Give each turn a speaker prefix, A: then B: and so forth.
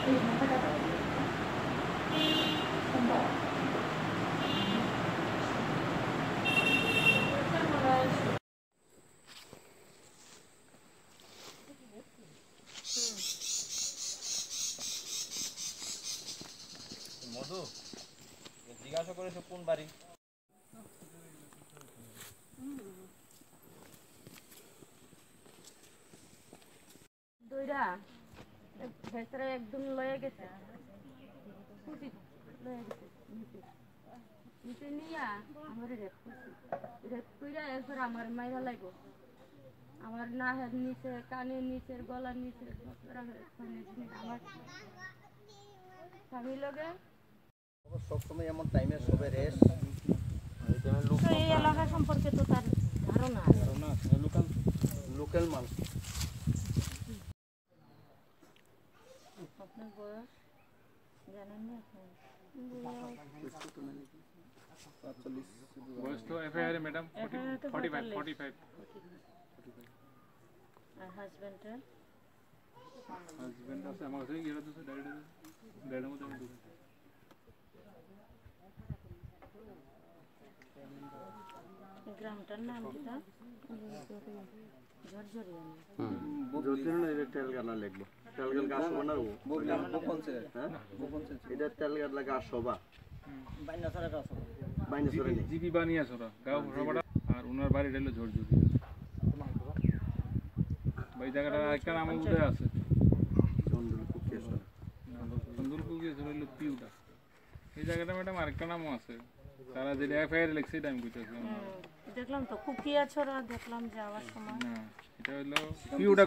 A: মধু জিজ্ঞাসা করেছো কোন বাড়ি?
B: দইরা ভেতরে একদম লয়ে গেছে, নিচে নিয়া আমার রেপ কইরা এরপর আমার মাইরা লাগবো। আমার নাহের নিচে, কানের নিচে, গলার নিচে আমার স্বামী লগে
A: সবসময় এমন টাইমে সবে রেস
B: এই এলাকা সম্পর্কে তো তার ধারণা
A: লোকাল মানুষ।
B: আপনার বয়স জানেন না?
C: বয়স তো এফআইআর ম্যাডাম 45
B: আর হাজবেন্ডের
C: হাজবেন্ড আছে আমার কাছে গিয়ে দিছে ডাইরেক্ট মধ্যে আমি দিছি।
B: গ্রামটার নাম কিটা? ঝরঝরিয়া।
A: ঝরঝরিয়া এটা তেলগানা লিখবো। তেলগান গাছ বানাবো। গোপন সে হ্যাঁ গোপন সে এটা তেলগান লাগা সবা। বাইনা সারা গাছ। বাইনা সারা
C: জিবি বানিয়া সরা গাঁও সবাটা আর ওনার বাড়ি হলো ঝরঝরিয়া। ভাই জায়গাটা একটা নাম উঠে আছে চন্দুরপুর হলো পিউটা। এই জায়গাটা ম্যাডাম আরেকটা নামও আছে, তারা যেটা এফআইআর লিখছে এটা আমি কইতেছি।
B: দেখলাম তো কুকিয়া ছড়া দেখলাম যাওয়ার সময়।
C: না এটা হলো পিউটা।